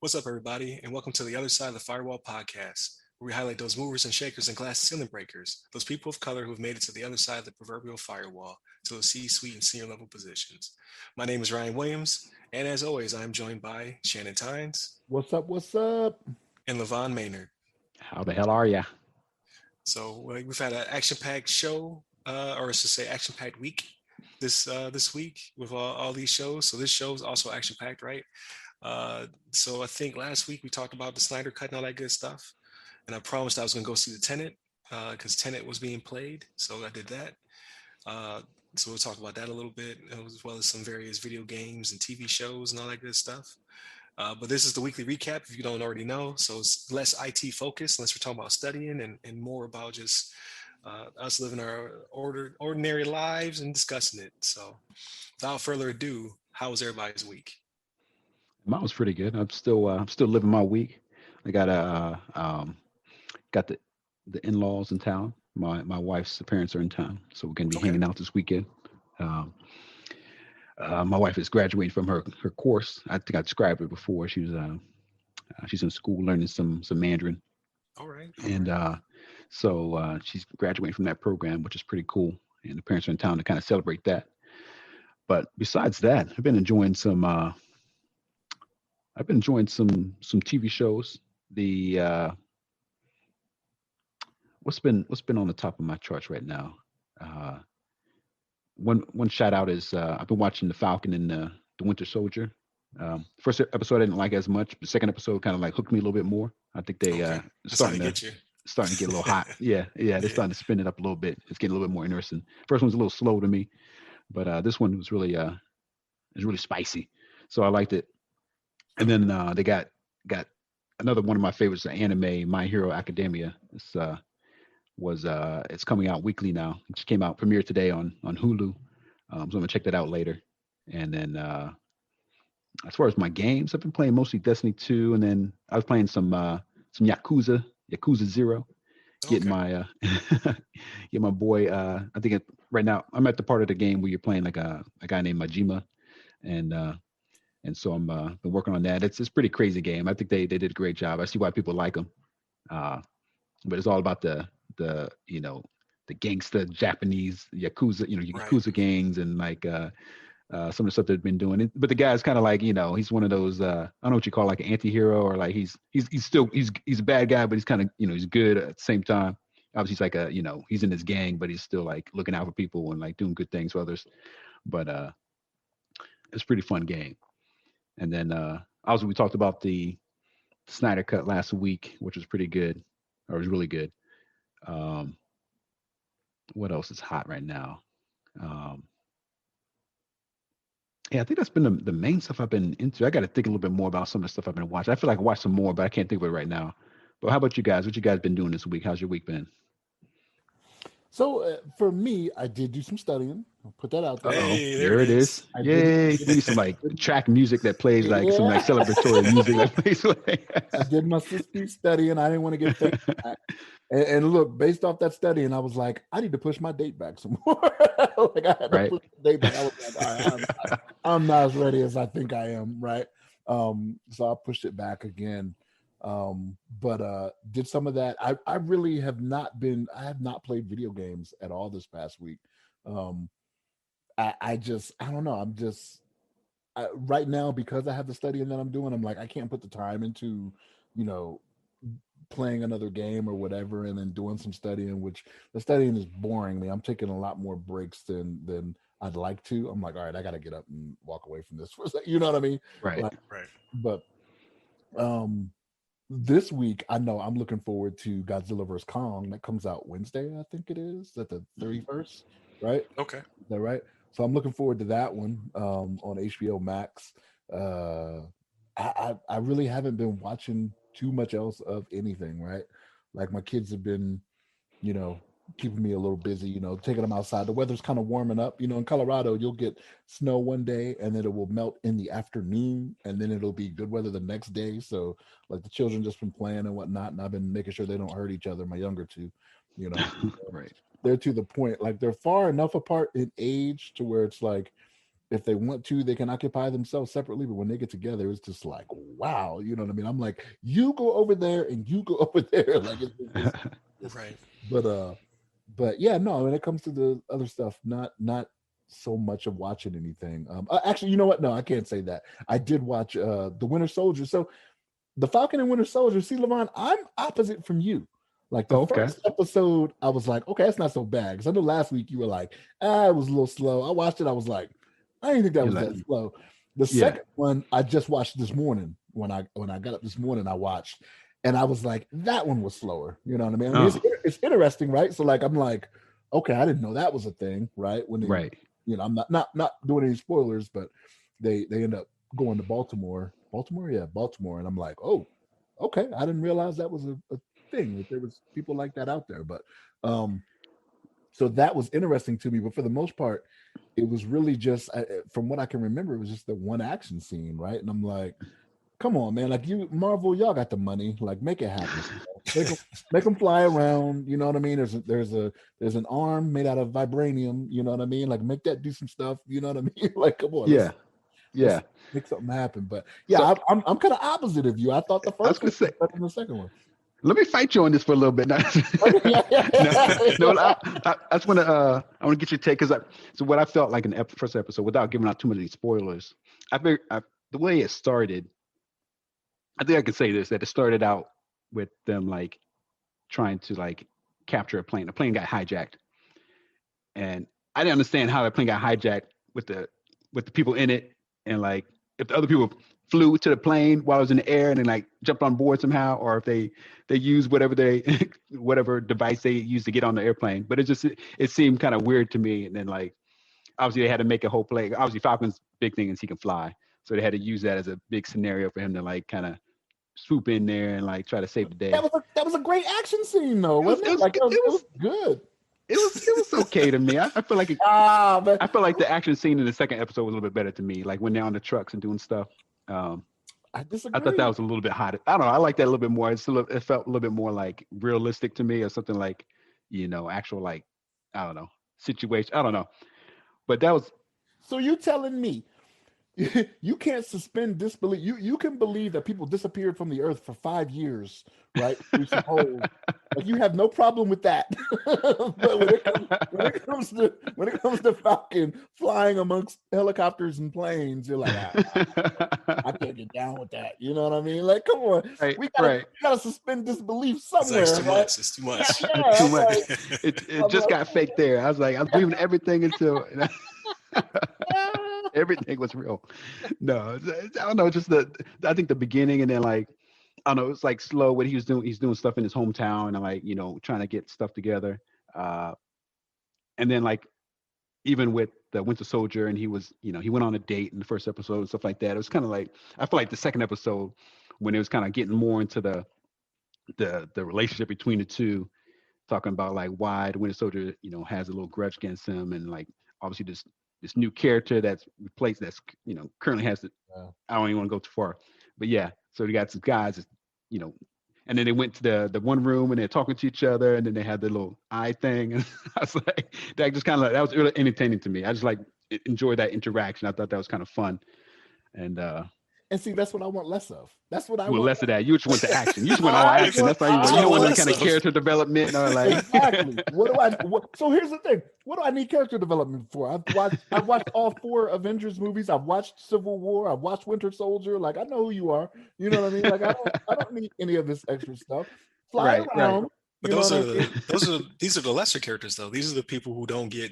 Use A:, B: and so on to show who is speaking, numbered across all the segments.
A: What's up, everybody, and welcome to the Other Side of the Firewall podcast, where we highlight those movers and shakers and glass ceiling breakers, those people of color who have made it to the other side of the proverbial firewall, to those C-suite and senior level positions. My name is Ryan Williams, and as always, I am joined by Shannon Tynes
B: What's up? What's up?
A: and Levon Maynard.
C: How the hell are ya?
A: So we've had an action-packed show, or I should say, action-packed week this week with all these shows. So this show is also action-packed, right? So I think last week we talked about the Snyder Cut and all that good stuff, and I promised I was going to go see the Tenet because Tenet was being played, so I did that. Uh, so we'll talk about that a little bit, as well as some various video games and TV shows and all that good stuff. But this is the weekly recap if you don't already know. So it's less IT focused, unless we're talking about studying and more about just us living our ordinary lives and discussing it. So without further ado, how was everybody's week?
C: Mine was pretty good. I'm still living my week. I got the in-laws in town. My wife's parents are in town, so we're gonna be
A: Okay.
C: hanging out this weekend. Um, my wife is graduating from her course. I think I described it before. She's in school learning some Mandarin,
A: All right.
C: and so she's graduating from that program, which is pretty cool. And the parents are in town to kind of celebrate that. But besides that, I've been enjoying some TV shows. The what's been on the top of my charts right now? Uh, one shout out is I've been watching The Falcon and the Winter Soldier. First episode I didn't like as much, but second episode kind of like hooked me a little bit more. I think they
A: Okay. That's how they
C: starting to
A: get you.
C: starting to get a little hot. Yeah, they're
A: Yeah.
C: starting to spin it up a little bit. It's getting a little bit more interesting. First one's a little slow to me, but this one was really spicy, so I liked it. And then they got another one of my favorites, the anime My Hero Academia. It's coming out weekly now. It just came out premiered today on Hulu. So I'm gonna check that out later. And then as far as my games, I've been playing mostly Destiny 2, and then I was playing some Yakuza Zero. Getting
A: Okay.
C: my get my boy. I think right now I'm at the part of the game where you're playing like a guy named Majima, and so I'm been working on that. It's pretty crazy game. I think they did a great job. I see why people like them. Uh, but it's all about the gangsta Japanese Yakuza,
A: Right.
C: Yakuza gangs and like some of the stuff they've been doing. But the guy's kind of like, he's one of those I don't know what you call like an anti-hero, or like he's a bad guy, but he's kind of, he's good at the same time. Obviously he's like he's in his gang, but he's still like looking out for people and like doing good things for others. But it's a pretty fun game. And then also we talked about the Snyder Cut last week, which was pretty good, or was really good. Um, what else is hot right now? Um, yeah, I think that's been the main stuff I've been into. I got to think a little bit more about some of the stuff I've been watching. I feel like I watched some more, but I can't think of it right now. But how about you guys? What you guys been doing this week? How's your week been?
B: So for me, I did do some studying. I'll put that out there.
C: Uh-oh,
A: Hey, there
C: there
A: it
C: it is.
A: is.
B: I
C: Yay! We need some like track music that plays like some like celebratory music that plays
B: I did my 6 studying. I didn't want to get fed back. And look, based off that studying, I was like, I need to push my date back some more. Like I had to
C: Right.
B: push the date back. I was like, all right, I'm not as ready as I think I am, right? So I pushed it back again. But did some of that. I really have not been. I have not played video games at all this past week. Um, I just I don't know. I'm just right now because I have the studying that I'm doing. I'm like I can't put the time into, you know, playing another game or whatever, and then doing some studying. Which the studying is boring me. I'm taking a lot more breaks than I'd like to. I'm like, all right, I got to get up and walk away from this for a second. You know what I mean?
C: Right.
B: Like,
A: Right.
B: but um, this week I know I'm looking forward to Godzilla vs Kong that comes out Wednesday. I think it is at the
C: Mhm.
B: 31st, right?
A: Okay.
B: Is that right? So I'm looking forward to that one on HBO Max. Uh, I really haven't been watching too much else of anything, right? Like my kids have been, you know, keeping me a little busy, taking them outside. The weather's kind of warming up. In Colorado, you'll get snow one day and then it will melt in the afternoon and then it'll be good weather the next day. So like the children just been playing and whatnot, and I've been making sure they don't hurt each other, my younger two, you know.
C: Right.
B: They're to the point, like they're far enough apart in age to where it's like if they want to, they can occupy themselves separately, but when they get together, it's just like, wow, you know what I mean? I'm like, you go over there and you go over there. Like
A: Right.
B: but yeah, no, when it comes to the other stuff, not so much of watching anything. Actually, you know what? No, I can't say that. I did watch the Winter Soldier. So the Falcon and Winter Soldier, see, Levon, I'm opposite from you. Like the
C: Okay.
B: first episode, I was like, okay, that's not so bad. Because I know last week you were like, it was a little slow. I watched it, I was like, I didn't think that
C: You're
B: was
C: like,
B: that slow. The
C: yeah.
B: second one I just watched this morning. When I got up this morning, I watched, and I was like, that one was slower. You know what I mean?
C: Oh.
B: It's interesting, right? So like, I'm like, okay, I didn't know that was a thing, right? When they,
C: Right.
B: you know, I'm not doing any spoilers, but they end up going to Baltimore, and I'm like, oh, okay, I didn't realize that was a thing, that there was people like that out there. But so that was interesting to me. But for the most part, it was really just, from what I can remember, it was just the one action scene, right? And I'm like, come on, man, like, you Marvel, y'all got the money, like, make it happen. Make them fly around, you know what I mean? There's an arm made out of vibranium, you know what I mean? Like, make that do some stuff, you know what I mean? Like, come on,
C: Yeah.
B: let's make something happen. But yeah,
C: So,
B: I'm kind of opposite of you. I thought the first one was better than the second one.
C: Let me fight you on this for a little bit. No, I just want to I want to get your take, because so what I felt like in the first episode, without giving out too many spoilers, the way it started, I think I can say this, that it started out with them like trying to like capture a plane. The plane got hijacked, and I didn't understand how the plane got hijacked with the people in it, and like if the other people flew to the plane while it was in the air and then like jumped on board somehow, or if they used whatever device they used to get on the airplane. But it seemed kind of weird to me. And then like obviously they had to make a whole play. Obviously Falcon's big thing is he can fly, so they had to use that as a big scenario for him to like kind of swoop in there and like try to save the day.
B: That was a great action scene, though, wasn't it? It was good.
C: It was okay to me. I feel like I feel like the action scene in the second episode was a little bit better to me. Like when they're on the trucks and doing stuff.
B: I disagree.
C: I thought that was a little bit hot. I don't know. I like that a little bit more. It felt a little bit more like realistic to me, or something like, actual, like, I don't know, situation. I don't know. But that was.
B: So you telling me you can't suspend disbelief? You can believe that people disappeared from the earth for 5 years, right? Like, you have no problem with that. But when it comes to Falcon flying amongst helicopters and planes, you're like, I can't get down with that. You know what I mean? Like, come on,
C: right,
B: we gotta suspend disbelief somewhere.
A: It's too much. It's too much.
B: Yeah,
C: too much.
B: like,
C: It just got fake there. I was believing everything until everything was real. No, I don't know. Just I think the beginning, and then like, I don't know, it's like slow what he was doing. He's doing stuff in his hometown and like, trying to get stuff together. And then like, even with the Winter Soldier, and he was, he went on a date in the first episode and stuff like that. It was kind of like, I feel like the second episode, when it was kind of getting more into the relationship between the two, talking about like why the Winter Soldier, has a little grudge against him, and like obviously this new character that's replaced, that's currently has the, I don't even want to go too far, but yeah. So they got some guys, and then they went to the one room and they're talking to each other, and then they had the little eye thing, and I was like, that just kind of that was really entertaining to me. I just like enjoyed that interaction. I thought that was kind of fun, and
B: see, that's what I want less of. That's what I
C: want.
B: Less
C: of that. You just want the action. You just want all action. That's why you don't want that kind of character development. Or like
B: exactly. So here's the thing. What do I need character development for? I've watched all 4 Avengers movies. I've watched Civil War. I've watched Winter Soldier. Like, I know who you are. You know what I mean? Like, I don't need any of this extra stuff. Fly around.
C: Right.
A: But these are the lesser characters, though. These are the people who don't get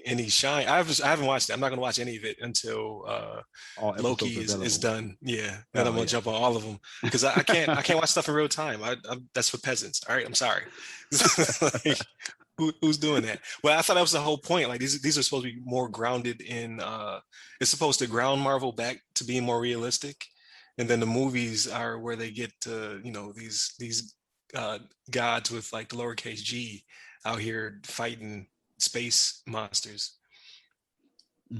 A: any shine. I haven't watched it. I'm not going to watch any of it until Loki is done. Yeah, then I'm going to jump on all of them, because I can't watch stuff in real time. That's for peasants. All right, I'm sorry. Like, who's doing that? Well, I thought that was the whole point. Like, these are supposed to be more grounded in. It's supposed to ground Marvel back to being more realistic, and then the movies are where they get to these gods with like the lowercase g out here fighting space monsters.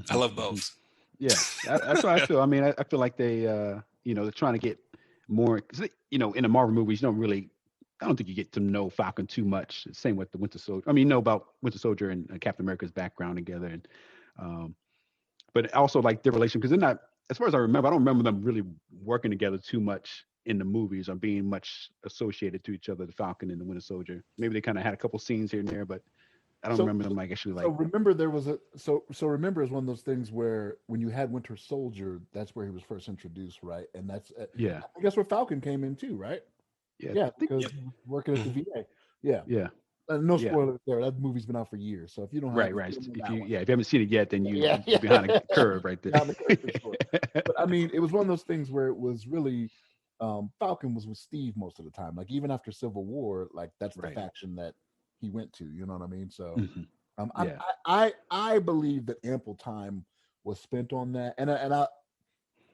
A: I love both.
C: Yeah, that's what I feel. I mean, I feel like they, they're trying to get more, cause in the Marvel movies, I don't think you get to know Falcon too much. Same with the Winter Soldier. I mean, you know about Winter Soldier and Captain America's background together, and but also like their relation, because they're not. as far as I remember, I don't remember them really working together too much in the movies or being much associated to each other, the Falcon and the Winter Soldier. Maybe they kind of had a couple scenes here and there, but I don't
B: So,
C: remember them like actually
B: so
C: like.
B: remember there was a so remember is one of those things where when you had Winter Soldier, that's where he was first introduced, right? And that's
C: Yeah,
B: I guess where Falcon came in too, right?
C: yeah,
B: Yeah,
C: I think,
B: because
A: Yep.
B: he was working at the
A: Mhm.
B: VA. Yeah,
C: yeah,
B: no
C: yeah.
B: spoilers there. That movie's been out for years, so if you don't have
C: Right,
B: it,
C: right.
B: you don't know
C: If
B: that
C: you
B: one.
C: yeah, if you haven't seen it yet, then
B: Yeah,
C: you're behind a curve right there.
B: behind the curve for sure. But I mean, it was one of those things where it was really Falcon was with Steve most of the time. Like even after Civil War, like that's the
C: Right.
B: faction that he went to. You know what I mean? So
C: Mhm.
B: I'm,
C: Yeah,
B: I believe that ample time was spent on that, and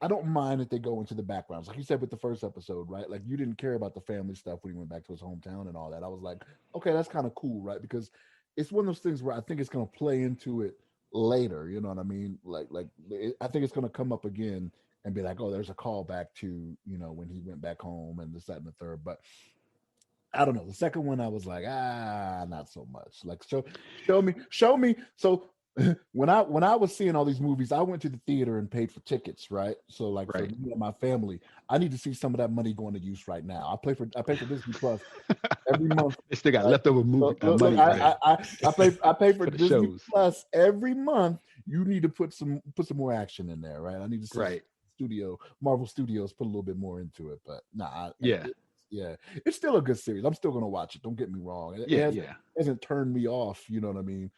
B: I don't mind that they go into the backgrounds, like you said with the first episode, right? Like you didn't care about the family stuff when he went back to his hometown and all that. I was like, okay, that's kind of cool, right? Because it's one of those things where I think it's going to play into it later. You know what I mean? I think it's going to come up again and be like, oh, there's a callback to when he went back home and this, that, and the third. But I don't know. The second one, I was like, not so much. Like, show me. So when I was seeing all these movies, I went to the theater and paid for tickets, right? So like for
C: right.
B: me and my family, I need to see some of that money going to use right now. I pay for Disney Plus every month.
C: They still got
B: Right?
C: leftover movie
B: Look,
C: money
A: Right.
B: I pay for
C: for the
B: Disney
C: shows.
B: Plus every month. You need to put some more action in there, right? I need to see
C: Right.
B: Marvel Studios put a little bit more into it, but nah,
C: Yeah.
B: yeah, it's still a good series. I'm still gonna watch it. Don't get me wrong.
C: Yeah. Yeah.
B: Hasn't turned me off. You know what I mean?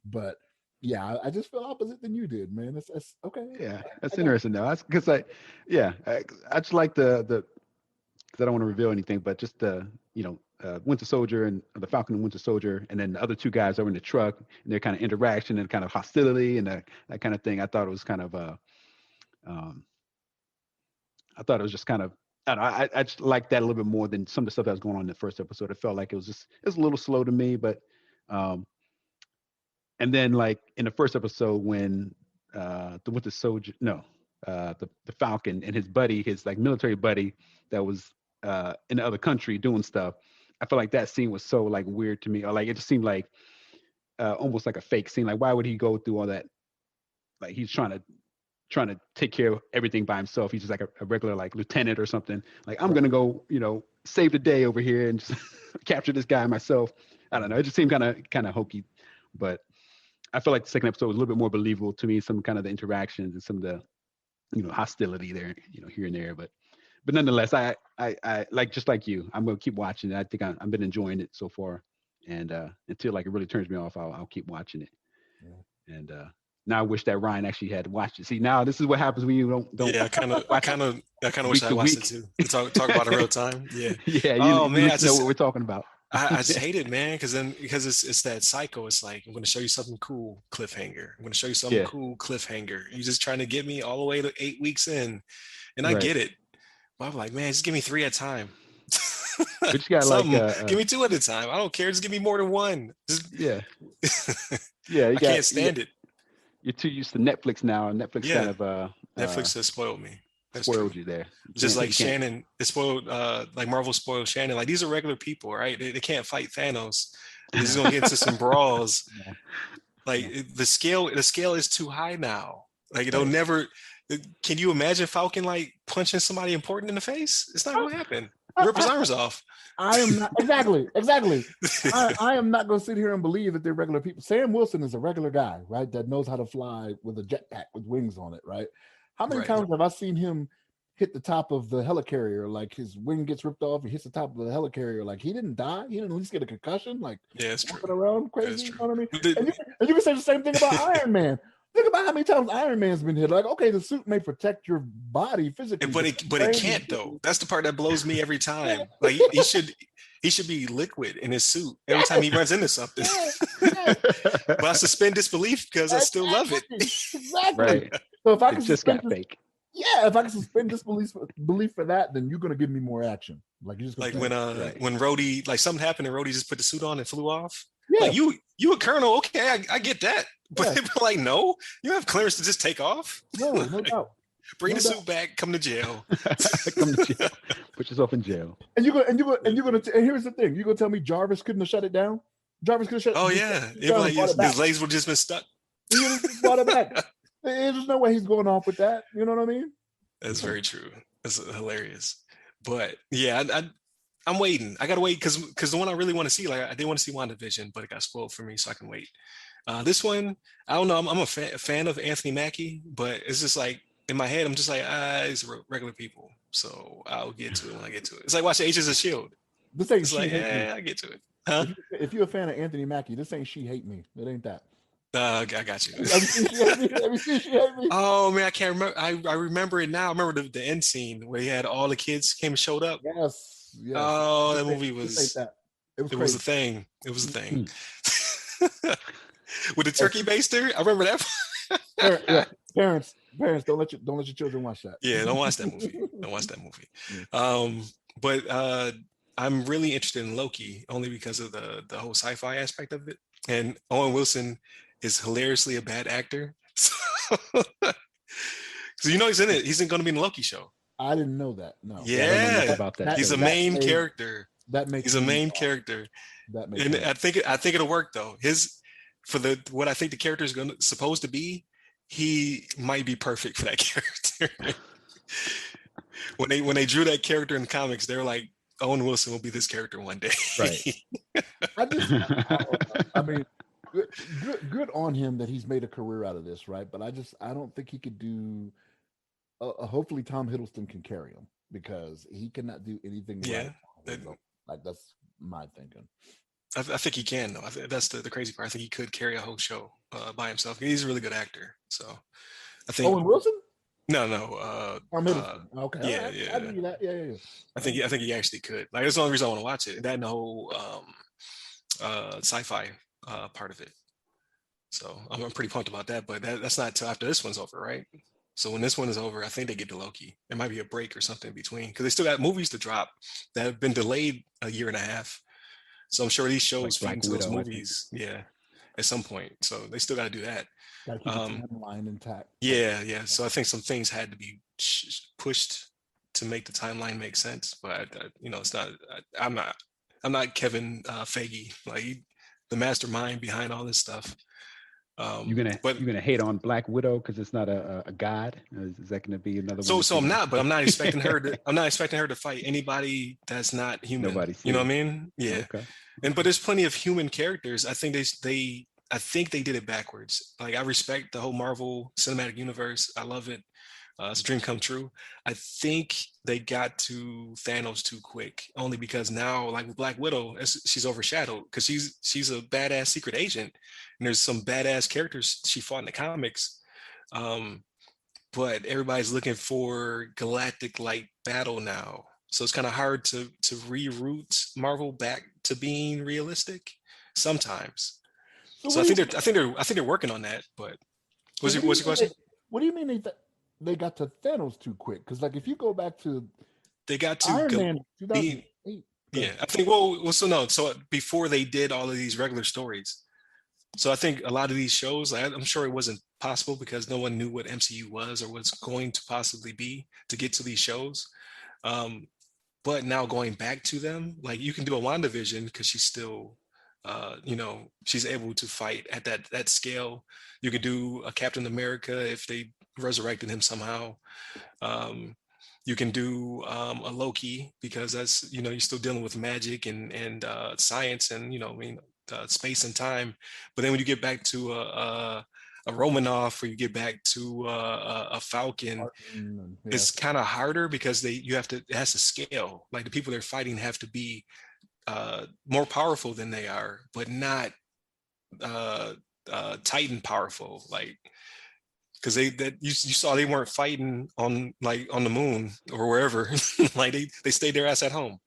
B: But yeah, I just feel opposite than you did, man. That's okay.
C: Yeah.
B: I
C: That's
B: got
C: interesting though. That's because I just like the because I don't want to reveal anything, but just the Winter Soldier and the Falcon and Winter Soldier, and then the other two guys over in the truck and their kind of interaction and kind of hostility and that kind of thing. I thought it was kind of um, I thought it was just kind of I don't know, I just like that a little bit more than some of the stuff that was going on in the first episode. It felt like it was a little slow to me, but um, and then like in the first episode when the Winter Soldier the Falcon and his buddy, his like military buddy that was in the other country doing stuff. I feel like that scene was so like weird to me, or like it just seemed like almost like a fake scene. Like why would he go through all that? Like he's trying to take care of everything by himself. He's just like a regular like lieutenant or something. Like I'm gonna go, save the day over here and just capture this guy myself. I don't know. It just seemed kind of hokey, but I feel like the second episode was a little bit more believable to me. Some kind of the interactions and some of the hostility there, here and there. But nonetheless, I like just like you, I'm gonna keep watching it. I think I've been enjoying it so far, and until like it really turns me off, I'll keep watching it.
B: Yeah.
C: And now I wish that Ryan actually had watched it. See, now this is what happens when you don't.
A: Yeah, I kind of wish
C: week
A: I
C: to
A: watched
C: week.
A: it too. To talk about it in real time. Yeah.
C: Yeah,
A: Oh
C: you
A: man,
C: at least know what we're talking about.
A: I just hate it, man, because it's that cycle. It's like I'm going to show you something cool, cliffhanger. I'm going to show you something
C: Yeah,
A: cool, cliffhanger. You're just trying to get me all the way to 8 weeks in, and I
C: right.
A: get it. But I'm like, man, just give me 3 at a time.
C: But you got like
A: Something. Give me 2 at a time. I don't care. Just give me more than one. Just
C: yeah, yeah.
A: I can't stand it.
C: You're too used to Netflix now, and Netflix kind
A: Yeah,
C: of
A: Netflix has spoiled me. That's true.
C: spoiled you there.
A: Just like
C: You can't.
A: Shannon, it spoiled like Marvel spoiled Shannon. Like these are regular people, right? They can't fight Thanos. They're just gonna get into some brawls.
B: Yeah.
A: Like the scale is too high now. Like it'll
C: Right.
A: never. Can you imagine Falcon like punching somebody important in the face? It's not gonna happen. Rip his arms off.
B: I am not exactly. I am not going to sit here and believe that they're regular people. Sam Wilson is a regular guy, right? That knows how to fly with a jetpack with wings on it, right? How many
A: Right.
B: times have I seen him hit the top of the helicarrier? Like his wing gets ripped off, he hits the top of the helicarrier. Like he didn't die. He didn't at least get a concussion. Like
A: Yeah, it's
B: walking
A: true.
B: around
A: That is
B: crazy. You
A: true.
B: know what I mean?
A: But the-
B: And you can say the same thing about Iron Man. Think about how many times Iron Man's been hit. Like, okay, the suit may protect your body physically,
A: but it
B: brain is
A: can't though.
B: different.
A: That's the part that blows me every time. Like he should be liquid in his suit every time he runs into something.
B: Yeah.
A: But I suspend disbelief because I still love it.
B: Exactly.
C: Right.
B: So if I
C: It
B: can
C: just
B: suspend
C: got fake.
B: if I can suspend disbelief for that, then you're gonna give me more action. Like you're just gonna
A: Like
C: Right.
A: when Rhodey, like something happened and Rhodey just put the suit on and flew off.
B: yeah,
A: Like you a colonel, okay, I get that. But
B: Yeah.
A: they were like, no, you have clearance to just take off.
B: no doubt.
A: Bring
B: No
A: the
B: doubt.
A: suit back, come to jail.
C: Come to jail. Put yourself in jail.
B: And you're gonna and here's the thing, you're gonna tell me Jarvis couldn't have shut it down? Jarvis could have shut
A: Oh
B: just
A: yeah.
B: shut it
A: It
B: down
A: like
B: and brought it back.
A: his legs would just been stuck.
B: He would have just brought it back. There's no way he's going off with that. You know what I mean?
A: That's very true. That's hilarious. But yeah, I'm waiting. I gotta wait because the one I really want to see, like I did want to see WandaVision, but it got spoiled for me, so I can wait. This one, I don't know. I'm a fan of Anthony Mackie, but it's just like in my head, I'm just like, it's regular people. So I'll get to it when I get to it. It's like watching Agents of Shield.
B: This ain't
A: It's
B: She
A: like,
B: Hate Me.
A: I get to it. Huh?
B: If you're a fan of Anthony Mackie, this ain't She Hate Me. It ain't that.
A: I got you.
B: Have you seen She Hate Me? Have you seen She Hate Me?
A: Oh man, I can't remember. I remember it now. I remember the end scene where he had all the kids came and showed up.
B: Yes. Yes.
A: Oh, that
B: This ain't-
A: movie
B: this ain't
A: was
B: that.
A: it was a thing. It was a thing.
C: Hmm.
A: With the turkey baster, I remember that.
B: Yeah. Parents, don't let your children watch that.
A: Yeah, don't watch that movie. Don't watch that movie.
B: Yeah.
A: But I'm really interested in Loki only because of the whole sci-fi aspect of it. And Owen Wilson is hilariously a bad actor. So you know he's in it. He's going to be in the Loki show.
B: I didn't know that. No.
C: Yeah, I don't know much
A: Yeah,
C: about that.
A: he's a
C: show.
A: main character.
B: That makes
A: He's a
B: me
A: main
B: laugh.
A: character.
B: That makes
A: And
B: me laugh.
A: I think it'll work though. What I think the character is supposed to be, he might be perfect for that character. when they drew that character in the comics, they were like, Owen Wilson will be this character one day.
C: Right.
B: I mean, good on him that he's made a career out of this, right? But I don't think he could do. Hopefully, Tom Hiddleston can carry him because he cannot do anything.
A: Yeah,
B: right. Like that's my thinking.
A: I think he can though. That's the crazy part. I think he could carry a whole show by himself. He's a really good actor. So I think
B: Owen Wilson.
A: No.
B: Tom Hiddleston. Okay.
A: Yeah,
B: All right.
A: yeah.
B: I knew that. Yeah.
A: I think he actually could. Like that's the only reason I want to watch it. That and the whole sci-fi part of it. So I'm pretty pumped about that. But that's not till after this one's over, right? So when this one is over, I think they get to Loki. It might be a break or something in between because they still got movies to drop that have been delayed a year and a half. So I'm sure these shows feed
C: Black
A: into those
C: Widow, I
A: movies, at some point. So they still got to do that.
B: Got to keep the timeline intact.
A: Yeah. So I think some things had to be pushed to make the timeline make sense. But it's not. I'm not Kevin Feige, like the mastermind behind all this stuff.
C: You're gonna hate on Black Widow because it's not a god. Is that gonna be another one?
A: So I'm not, but I'm not expecting her to. I'm not expecting her to fight anybody that's not human.
C: Nobody's
A: you know what I mean? Yeah.
C: Okay.
A: But there's plenty of human characters. I think I think they did it backwards. Like I respect the whole Marvel Cinematic Universe. I love it. It's a dream come true. I think they got to Thanos too quick, only because now, like with Black Widow, she's overshadowed because she's a badass secret agent, and there's some badass characters she fought in the comics. But everybody's looking for galactic like battle now, so it's kind of hard to reroute Marvel back to being realistic sometimes. So I think they're working on that. But what's your question?
B: What do you mean they got to Thanos too quick? Because like if you go back to
A: they got to
B: Iron Man 2008.
A: Yeah, I think so before they did all of these regular stories. So I think a lot of these shows, I'm sure it wasn't possible because no one knew what MCU was or was going to possibly be to get to these shows. But now going back to them, like you can do a WandaVision because she's still she's able to fight at that scale. You could do a Captain America if they resurrected him somehow. You can do a Loki because that's you're still dealing with magic and science and space and time. But then when you get back to a Romanoff or you get back to a Falcon, it's kind of harder because it has to scale. Like the people they're fighting have to be more powerful than they are, but not Titan powerful. Like because you saw they weren't fighting on the moon or wherever. Like they stayed their ass at home.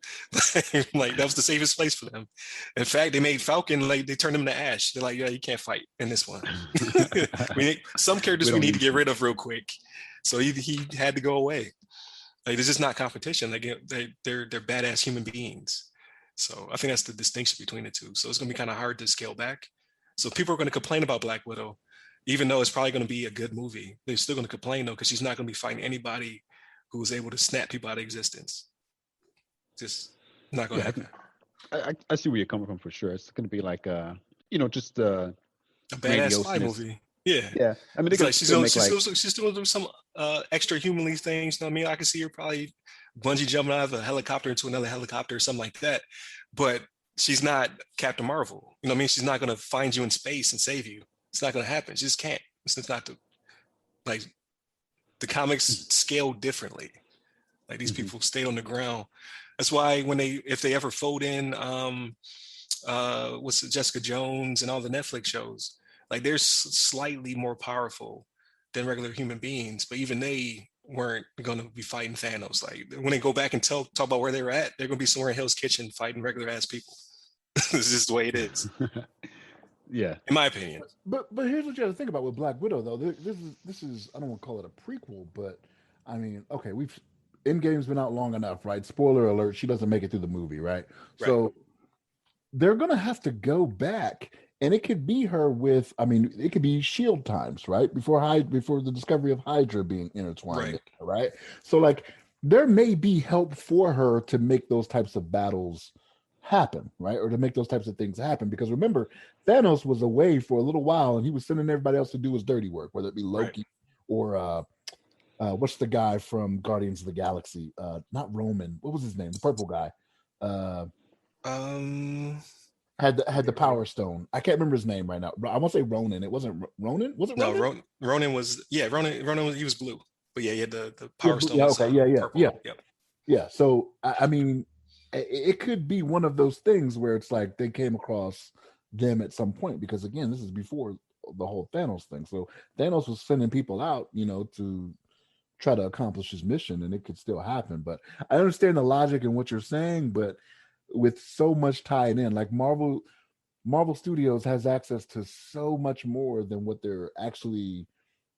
A: Like that was the safest place for them. In fact, they made Falcon like they turned him to ash. They're like, yeah, you can't fight in this one. Some characters we need to get rid of real quick. So he had to go away. Like it's just not competition. Like they're badass human beings. So I think that's the distinction between the two. So it's gonna be kind of hard to scale back. So people are going to complain about Black Widow. Even though it's probably going to be a good movie, they're still going to complain though because she's not going to be fighting anybody who is able to snap people out of existence. Just not going to happen.
C: I see where you're coming from for sure. It's going to be like just
A: a badass spy movie. Yeah.
C: Yeah, I mean they
A: It's
C: could
A: like
C: still make like
A: she's still doing some extra humanly things. You know what I mean? I can see her probably bungee jumping out of a helicopter into another helicopter or something like that. But she's not Captain Marvel. You know what I mean? She's not gonna find you in space and save you. It's not gonna happen. She just can't. It's not the like the comics scale differently. Like these
C: Mhm.
A: people stayed on the ground. That's why when if they ever fold in what's it, Jessica Jones and all the Netflix shows, like they're slightly more powerful than regular human beings, but even they weren't going to be fighting Thanos. Like when they go back and talk about where they were at, they're going to be somewhere in Hell's Kitchen fighting regular ass people. It's just the way it is,
C: Yeah.
A: in my opinion.
B: But here's what you have to think about with Black Widow though. This is I don't want to call it a prequel, but I mean, okay, we've Endgame's been out long enough, right? Spoiler alert: she doesn't make it through the movie, right?
A: Right.
B: So they're gonna have to go back, and it could be her with. I mean, it could be Shield times, right? Before the discovery of Hydra being intertwined,
A: Right.
B: right? So like, there may be help for her to make those types of battles happen, right? Or to make those types of things happen. Because remember, Thanos was away for a little while, and he was sending everybody else to do his dirty work, whether it be
A: Right.
B: Loki or what's the guy from Guardians of the Galaxy? Not Roman. What was his name? The purple guy. Uh,
A: Um,
B: had the Power Stone. I can't remember his name right now. I want to say Ronan. It wasn't Ronan. Was it
A: no,
B: Ronan?
A: Ronan was Ronan was, he was blue, but yeah, he had the
B: Yeah,
A: Power Stone
B: yeah,
A: was
B: okay, yeah, yeah,
A: purple.
B: yeah,
A: Yep.
B: yeah. So I mean, it could be one of those things where it's like they came across them at some point because again, this is before the whole Thanos thing. So Thanos was sending people out, to try to accomplish his mission, and it could still happen. But I understand the logic in what you're saying, but with so much tied in, like Marvel Studios has access to so much more than what they're actually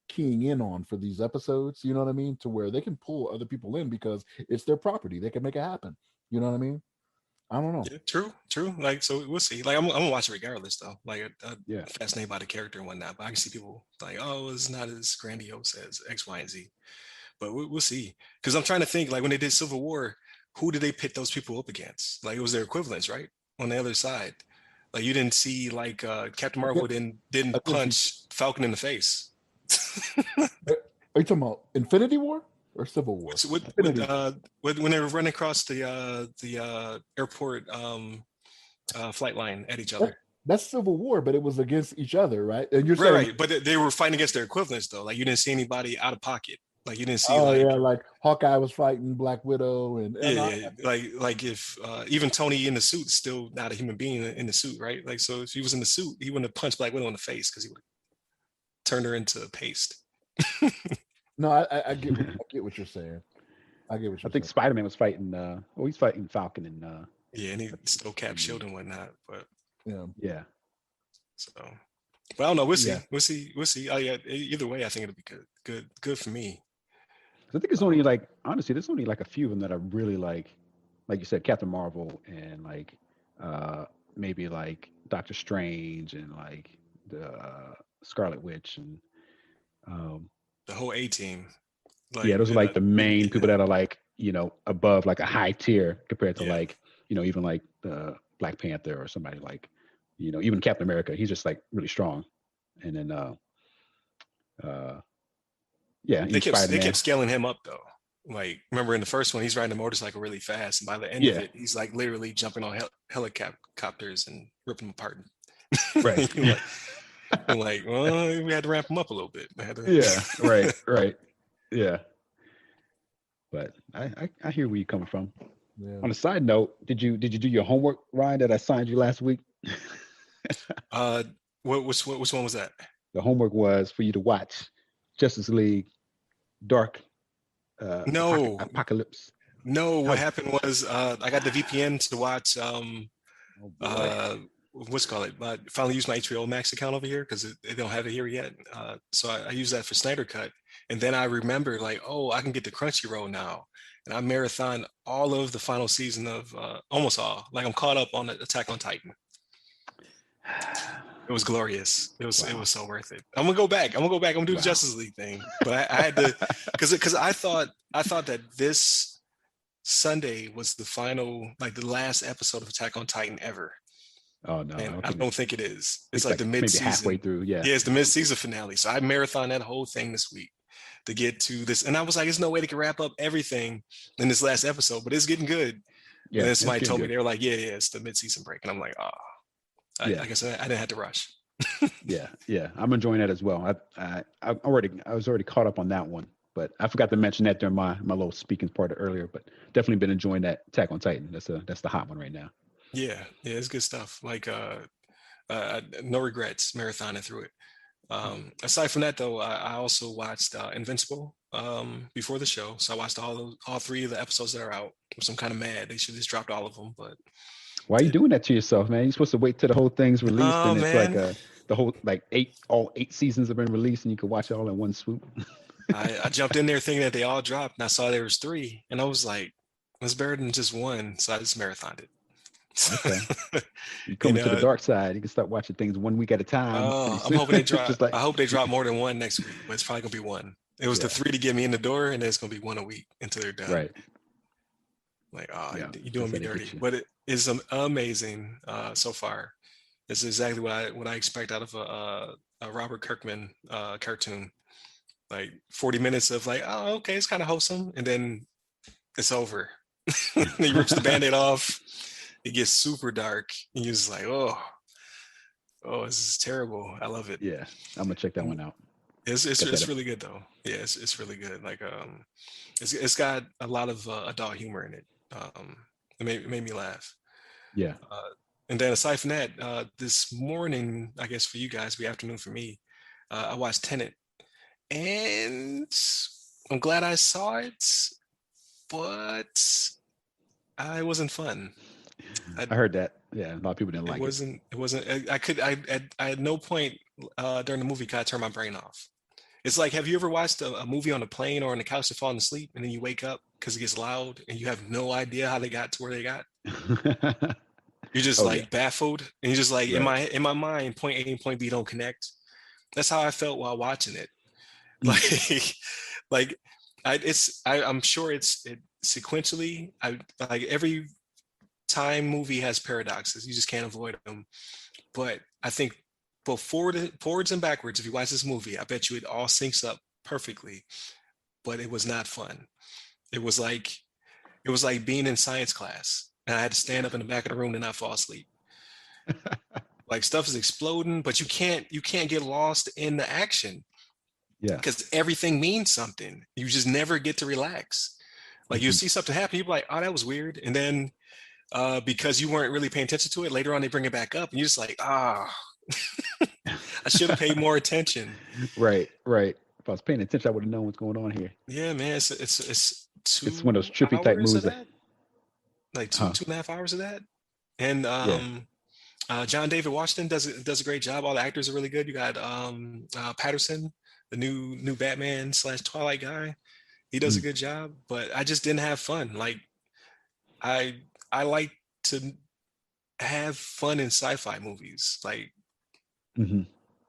B: keying in on for these episodes, you know what I mean? To where they can pull other people in because it's their property. They can make it happen. You know what I mean? I don't know.
A: Yeah, true. Like, so we'll see. Like, I'm gonna watch it regardless, though. Like, I'm
C: Yeah.
A: fascinated by the character and whatnot. But I can see people like, oh, it's not as grandiose as X, Y, and Z. But we'll see. Because I'm trying to think, like, when they did Civil War, who did they pit those people up against? Like, it was their equivalents, right? On the other side, like, you didn't see like Captain Marvel
B: Again,
A: didn't
B: against each,
A: punch Falcon in the face.
B: are you talking about Infinity War or Civil War?
A: Which
B: Infinity War.
A: when they were running across the airport flight line at each
B: That,
A: other.
B: that's Civil War, but it was against each other, right? And you're
A: Right,
B: saying,
A: right. But they were fighting against their equivalents, though. Like, you didn't see anybody out of pocket. Like, you didn't see
B: oh
A: like,
B: yeah, like Hawkeye was fighting Black Widow, and
A: yeah, yeah, like if even Tony in the suit is still not a human being in the suit, right? Like, so if he was in the suit, he wouldn't have punched Black Widow in the face because he would have turned her into paste.
B: no, I get what you're saying. I get what
C: I
B: you're
C: think
B: saying.
C: Spider-Man was fighting he's fighting Falcon and
A: Yeah, and he stole Cap shield and whatnot. But
B: Yeah.
C: yeah.
A: so, but I don't know. We'll see.
C: Yeah.
A: We'll see. Oh yeah. Either way, I think it'll be good for me.
C: I think it's only like honestly, there's only like a few of them that I really like you said, Captain Marvel and like maybe like Doctor Strange and like the Scarlet Witch and
A: The whole A team. Like,
C: yeah, those are like the main people
A: yeah,
C: that are like, above like a high tier compared to
A: yeah.
C: like, even like the Black Panther or somebody like, even Captain America, he's just like really strong. And then yeah,
A: They
C: even
A: kept
C: Spider-Man.
A: scaling him up though. Like, remember in the first one, he's riding a motorcycle really fast, and by the end of
C: Yeah,
A: it, he's like literally jumping on helicopters and ripping them apart.
C: right.
A: You're like, well, we had to ramp him up a little bit.
C: Yeah, right. Yeah. But I hear where you're coming from.
B: Yeah.
C: On a side note, did you do your homework, Ryan, that I signed you last week?
A: Which one was that?
C: The homework was for you to watch Justice League Dark
A: No,
C: Apocalypse.
A: no.
C: How-
A: What happened was I got the VPN to watch
C: Oh boy.
A: what's it called it. I finally used my HBO Max account over here because they don't have it here yet. So I use that for Snyder Cut, and then I remembered like, oh, I can get the Crunchyroll now, and I marathon all of the final season of almost all. Like, I'm caught up on Attack on Titan. It was glorious. It
C: Wow.
A: was so worth it. I'm gonna go back. I'm gonna do the
C: Wow.
A: Justice League thing, but I had to because I thought that this Sunday was the final, like the last episode of Attack on Titan ever.
C: Oh no, I
A: And
C: don't
A: I
C: think
A: don't think it is. It's
C: it's
A: like
C: like
A: the
C: maybe halfway
A: mid-season.
C: through. Yeah.
A: Yeah, it's the mid-season finale. So I marathon that whole thing this week to get to this. And I was like, there's no way they can wrap up everything in this last episode, but it's getting good. And
C: Yeah,
A: then
C: it's
A: somebody
C: getting
A: told me,
C: good.
A: they were like, yeah, it's the mid-season break. And I'm like, oh,
C: Yeah.
A: I guess I didn't have to rush.
C: Yeah, yeah, I'm enjoying that as well. I was already caught up on that one, but I forgot to mention that during my little speaking part earlier. But definitely been enjoying that Attack on Titan. That's the hot one right now.
A: Yeah, yeah, it's good stuff. Like no regrets marathoning through it. Aside from that, though, I also watched Invincible before the show. So I watched all three of the episodes that are out. So I'm kind of mad. They should have just dropped all of them, but
C: Why are you
A: it,
C: doing that to yourself, man? You're supposed to wait till the whole thing's released,
A: oh
C: and it's like
A: man,
C: the whole like all 8 seasons have been released, and you can watch it all in one swoop.
A: I jumped in there thinking that they all dropped, and I saw there was three, and I was like, it's better than just one. So I just marathoned
C: Okay,
A: it.
C: you
A: and
C: coming to the dark side. You can start watching things 1 week at a time pretty
A: I'm
C: soon.
A: hoping they drop.
C: Just like
A: I hope they drop more than one next week, but it's probably gonna be one. It was the
C: yeah,
A: three to get me in the door, and then it's gonna be one a week until they're done.
C: right,
A: Like, oh,
C: yeah.
A: you're doing
C: That's how
A: me
C: they
A: dirty,
C: get you.
A: but it is amazing so far. It's exactly what I expect out of a Robert Kirkman cartoon. Like 40 minutes of like, oh, okay, it's kind of wholesome, and then it's over. He rips the band-aid off. It gets super dark, and you're just like, oh, this is terrible. I love it.
C: Yeah, I'm gonna check that
A: And
C: one out.
A: it's
C: Got that.
A: it's really good though. Yeah, it's really good. Like it's got a lot of adult humor in it. It made me laugh.
C: Yeah.
A: Uh, and then aside from that, this morning, I guess for you guys, be afternoon for me, I watched Tenet, and I'm glad I saw it, but I wasn't fun. I,
C: I heard that. Yeah, a lot of people didn't like it.
A: it wasn't. I had no point during the movie could I turn my brain off. It's like, have you ever watched a movie on a plane or on the couch and fallen asleep, and then you wake up because it gets loud, and you have no idea how they got to where they got? You're just
C: Oh yeah,
A: like baffled, and you're just like
C: right.
A: in my mind, point A and point B don't connect. That's how I felt while watching it.
C: Mm,
A: Like, like I'm sure it sequentially. I like every time movie has paradoxes. You just can't avoid them. But I think both forwards and backwards, if you watch this movie, I bet you it all syncs up perfectly. But it was not fun. It was like it was like being in science class, and I had to stand up in the back of the room and not fall asleep. Like stuff is exploding, but you can't get lost in the action
C: yeah.
A: because everything means something. You just never get to relax. Like you
C: Mhm.
A: see something happen, you're like, oh, that was weird. And then because you weren't really paying attention to it, later on they bring it back up, and you're just like, ah, I should have paid more attention.
C: Right, right. If I was paying attention, I would have known what's going on here.
A: Yeah, man, it's
C: It's one of those
A: two
C: trippy type
A: hours of
C: movies.
A: that, like
C: Huh?
A: 2.5 hours of that. And
C: Yeah.
A: John David Washington does a great job. All the actors are really good. You got Patterson, the new Batman slash Twilight guy. He does a
C: Mm,
A: good job, but I just didn't have fun. Like I I like to have fun in sci-fi movies. Like
C: hmm.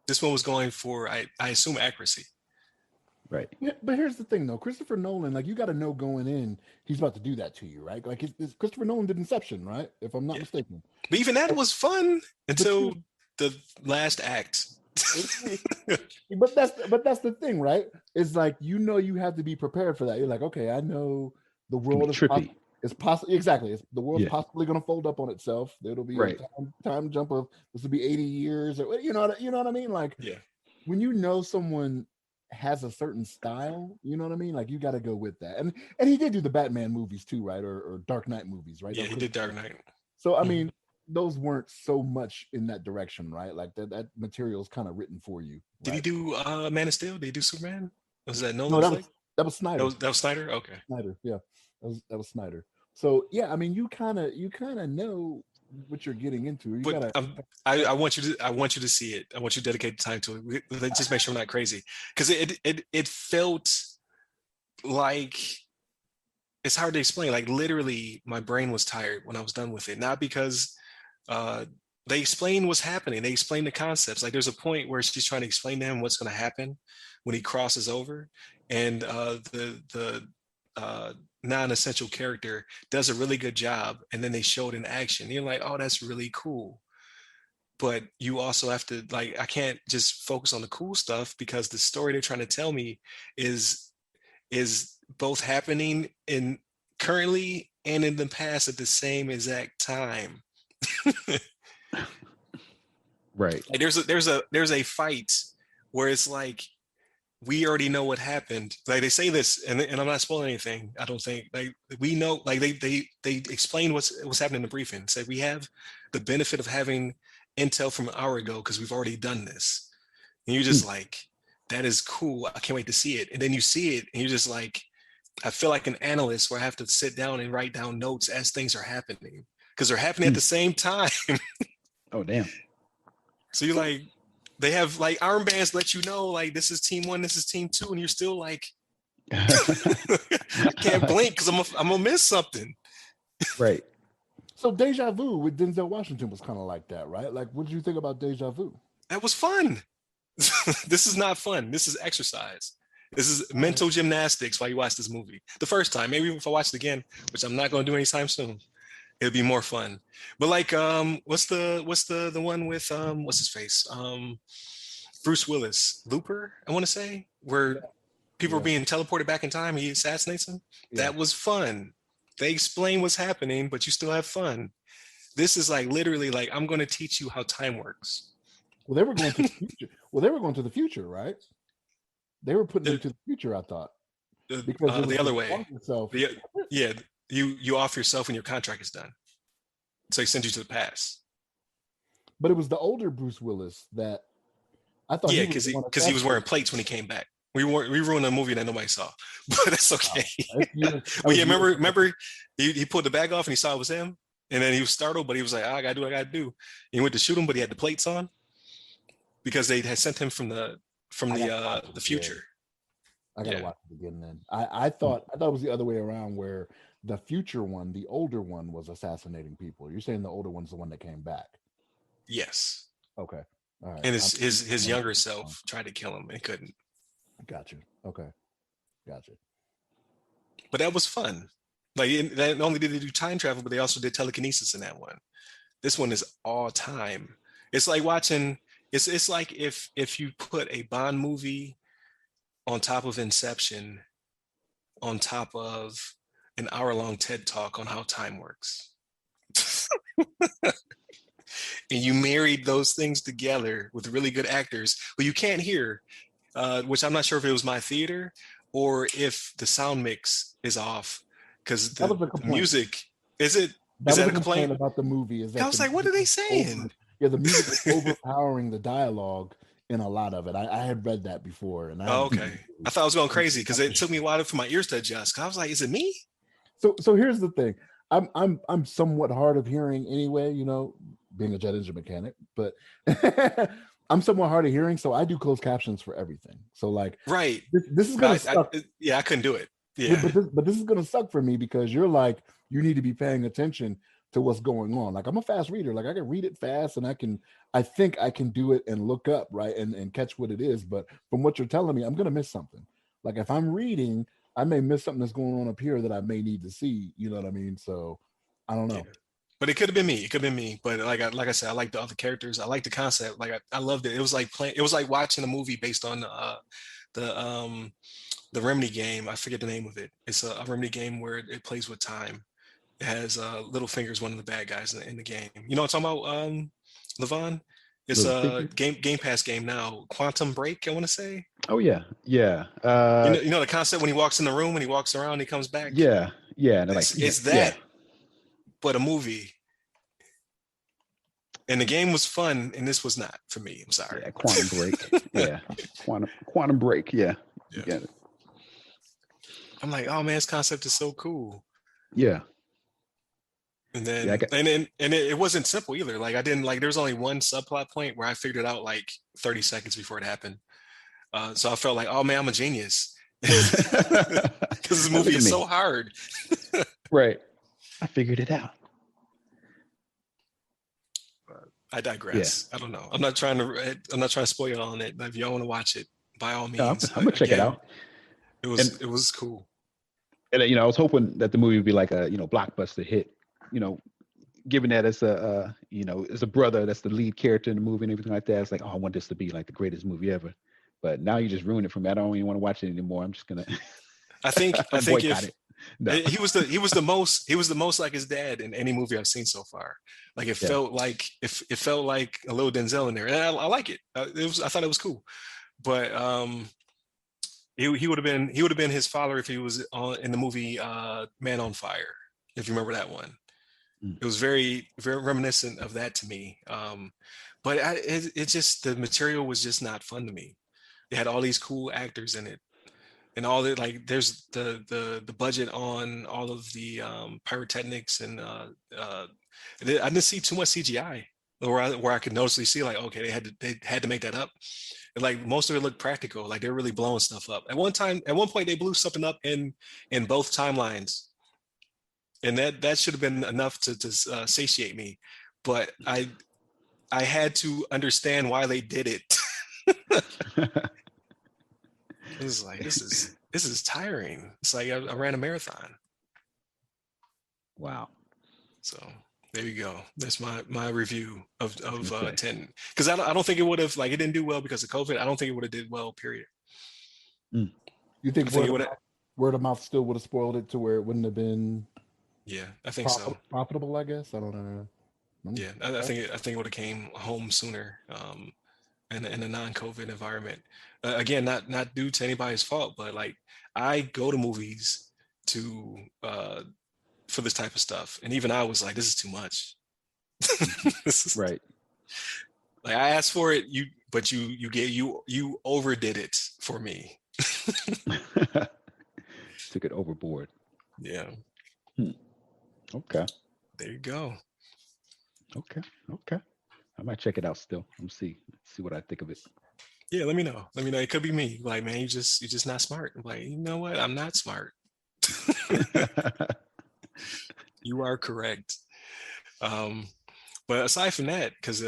A: this one was going for I assume accuracy.
C: Right.
B: Yeah, but here's the thing, though. Christopher Nolan, like you got to know going in, he's about to do that to you, right? Like Christopher Nolan did Inception, right? If I'm not
A: Yeah,
B: mistaken.
A: but even that
B: Like,
A: was fun
B: but
A: until the last act.
B: but that's the thing, right? It's like you have to be prepared for that. You're like, okay, I know the
C: It's gonna be
B: world
C: trippy.
B: is possibly exactly. The world's
C: Yeah.
B: possibly going to fold up on itself. There'll be a
C: Right.
B: time jump of this will be 80 years, or you know what I mean? Like
A: Yeah,
B: when you know someone has a certain style, you know what I mean? Like you got to go with that. And he did do the Batman movies too, right? Or Dark Knight movies, right?
A: yeah, he did Dark Knight.
B: So I
A: Mhm.
B: mean, those weren't so much in that direction, right? Like that material is kind of written for you,
A: Did he
B: right?
A: do Man of Steel? Did he do Superman? Was that
B: No,
A: Nolan flick?
B: that was Snyder.
A: That was Snyder. Okay.
B: Snyder, yeah, that was Snyder. So yeah, I mean, you kind of know what you're getting into. You
A: But
B: gotta,
A: I want you to see it. I want you to dedicate time to it. Let's just make sure I'm not crazy because it felt like it's hard to explain. Like literally, my brain was tired when I was done with it. Not because uh, they explain what's happening. They explain the concepts. Like there's a point where she's trying to explain to him what's going to happen when he crosses over, and the non-essential character does a really good job, and then they show it in action. You're like, oh, that's really cool. but you also have to like I can't just focus on the cool stuff because the story they're trying to tell me is is both happening in currently and in the past at the same exact time.
C: Right.
A: Like there's a fight where it's like we already know what happened. Like they say this, and I'm not spoiling anything. I don't think like we know. Like they explain what's happening in the briefing. Say we have the benefit of having intel from an hour ago because we've already done this, and you're just
C: Hmm.
A: like, that is cool. I can't wait to see it. And then you see it, and you're just like, I feel like an analyst where I have to sit down and write down notes as things are happening because they're happening at
C: Hmm.
A: the same time.
C: Oh damn.
A: So you're like, they have like armbands let you know like this is team one, this is team two, and you're still like, I can't blink because I'm gonna miss something.
C: Right.
B: So Deja Vu with Denzel Washington was kind of like that, right? Like, what did you think about Deja Vu?
A: That was fun. This is not fun. This is exercise. This is
B: All right.
A: mental gymnastics while you watch this movie. The first time, maybe if I watch it again, which I'm not going to do anytime soon, it'll be more fun. But like, what's the one with what's his face? Bruce Willis, Looper, I want to say, where people are
B: Yeah.
A: being teleported back in time. He assassinates them.
B: Yeah.
A: That was fun. They explain what's happening, but you still have fun. This is like literally like I'm going to teach you how time works.
B: Well, they were going to the future. Well, they were going to the future, right? They were putting
A: The,
B: them to the future, I thought, because it was
A: the other
B: the
A: way.
B: song itself.
A: Yeah, you off yourself when your contract is done. So he sends you to the past.
B: But it was the older Bruce Willis that I thought
A: Yeah,
B: he was the one
A: because he was wearing
B: assassinated.
A: plates when he came back. We ruined a movie that nobody saw, but that's okay.
B: That's years- that
A: But
B: was
A: yeah,
B: years-
A: remember he pulled the bag off and he saw it was him, and then he was startled, but he was like, I gotta do what I gotta do. And he went to shoot him, but he had the plates on because they had sent him from
B: I gotta watch it
A: the
B: again.
A: future.
B: I gotta
A: Yeah.
B: watch it again. Then I thought it was the other way around, where the future one, the older one, was assassinating people. You're saying the older one's the one that came back?
A: Yes.
B: Okay, all right.
A: And his younger self tried to kill him and couldn't.
B: Gotcha. Okay, gotcha.
A: But that was fun. Like not only did they do time travel, but they also did telekinesis in that one. This one is all time. It's like watching. It's like if you put a Bond movie on top of Inception, on top of an hour-long TED talk on how time works, and you married those things together with really good actors, but you can't hear. Which I'm not sure if it was my theater or if the sound mix is off because
B: That was a
A: the
B: complaint.
A: music is it
B: That
A: is
B: was
A: that
B: a
A: a
B: complaint
A: complaint?
B: about the movie. Is that
A: I was
B: the
A: like, what are
B: music
A: they
B: was
A: saying?
B: Yeah, the music was overpowering the dialogue in a lot of it. I had read that before, and I
A: Oh,
B: had
A: okay. I thought I was going crazy because it took me a while for my ears to adjust. 'Cause I was like, is it me?
B: So here's the thing. I'm somewhat hard of hearing anyway, being a jet engine mechanic, but I'm somewhat hard of hearing, so I do closed captions for everything. So like
A: Right.
B: this is gonna suck.
A: Yeah, I couldn't do it.
B: Yeah,
A: Yeah.
B: but this is gonna suck for me because you're like, you need to be paying attention to what's going on. Like I'm a fast reader. Like I can read it fast and I think I can do it and look up, right, and catch what it is. But from what you're telling me, I'm gonna miss something. Like if I'm reading, I may miss something that's going on up here that I may need to see. You know what I mean? So I don't know.
A: Yeah. But it could have been me. It could have been me. But like I said, I like the other characters. I like the concept. Like I loved it. It was like playing. It was like watching a movie based on the Remedy game. I forget the name of it. It's a Remedy game where it plays with time. It has Littlefinger's one of the bad guys in the game. You know what I'm talking about, Levon? It's a Game Pass game now. Quantum Break, I want to say.
C: Oh yeah.
A: You know the concept when he walks in the room, when he walks around, he comes back.
C: Yeah.
A: It's that, but a movie. And the game was fun, and this was not for me. I'm sorry.
C: Yeah, Quantum Break. Yeah, Quantum Break. Yeah, you get it.
A: I'm like, oh man, this concept is so cool.
C: Yeah.
A: And then it wasn't simple either. Like I didn't like. There was only one subplot point where I figured it out like 30 seconds before it happened. So I felt like, oh man, I'm a genius because this movie is so hard.
C: Right. I figured it out.
A: I digress. Yeah. I don't know. I'm not trying to spoil you on it. But if y'all want to watch it, by all means,
C: I'm gonna check it out.
A: It was cool.
C: And I was hoping that the movie would be like a blockbuster hit. given that as a as a brother that's the lead character in the movie and everything like that, it's like, oh, I want this to be like the greatest movie ever. But now you just ruined it for me. I don't even want to watch it anymore. I'm just gonna
A: I think
C: boycott
A: if
C: it. No.
A: he was the most like his dad in any movie I've seen so far. Like it
C: Yeah.
A: felt like it felt like a little Denzel in there, and I like it. I thought it was cool, but he would have been his father if he was in the movie Man on Fire, if you remember that one.
C: Mm.
A: It was very very reminiscent of that to me. But it just, the material was just not fun to me. It had all these cool actors in it, and all the, like, there's the budget on all of the pyrotechnics, and I didn't see too much CGI where I could noticeably see, like, okay, they had to make that up. And like most of it looked practical, like they're really blowing stuff up. At one point they blew something up in both timelines, and that should have been enough to satiate me. But I had to understand why they did it. It was like, this is tiring. It's like I ran a marathon.
C: Wow.
A: So there you go. That's my review of
C: Okay.
A: 10. Because I don't think it would have, like, it didn't do well because of COVID. I don't think it would have did well. Period.
B: You
A: I
B: think
A: think it would have.
B: word of mouth still would have spoiled it to where it wouldn't have been
A: Yeah, I think so.
B: profitable? I guess I don't know.
A: Yeah, I think it would have came home sooner. In a non-COVID environment. Again, not due to anybody's fault, but like, I go to movies to for this type of stuff, and even I was like, this is too much. This is,
C: Right.
A: like, I asked for it, but you overdid it for me.
C: Took it overboard.
A: Yeah,
C: Okay.
A: there you go.
C: Okay. I might check it out still. Let me see what I think of it.
A: Yeah, let me know. Let me know. It could be me. Like, man, you're just not smart. I'm like, you know what? I'm not smart. You are correct. But aside from that, because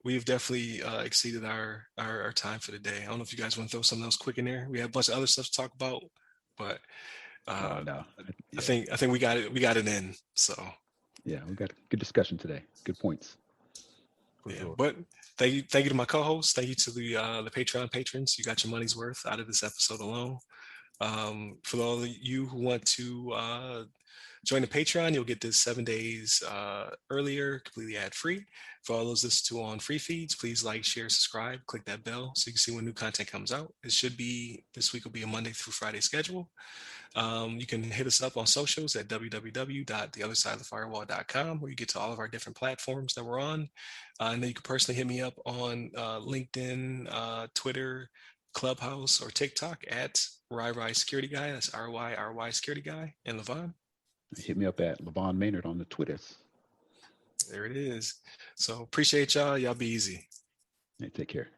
A: we've definitely exceeded our time for the day. I don't know if you guys want to throw something else quick in there. We have a bunch of other stuff to talk about, but
C: No.
A: I think we got it in. So
C: Yeah, we got a good discussion today. Good points.
A: yeah,
B: sure.
A: but thank you to my co-hosts. Thank you to the Patreon patrons. You got your money's worth out of this episode alone. For all of you who want to join the Patreon, you'll get this 7 days earlier, completely ad-free. For all those listened to on free feeds, please like, share, subscribe, click that bell so you can see when new content comes out. This week will be a Monday through Friday schedule. You can hit us up on socials at www.theothersideofthefirewall.com, where you get to all of our different platforms that we're on. And then you can personally hit me up on LinkedIn, Twitter, Clubhouse, or TikTok at RyRy Security Guy. That's RYRY Security Guy. And Levon?
C: Hit me up at Levon Maynard on the Twitters.
A: There it is. So appreciate y'all. Y'all be easy.
C: Hey, take care.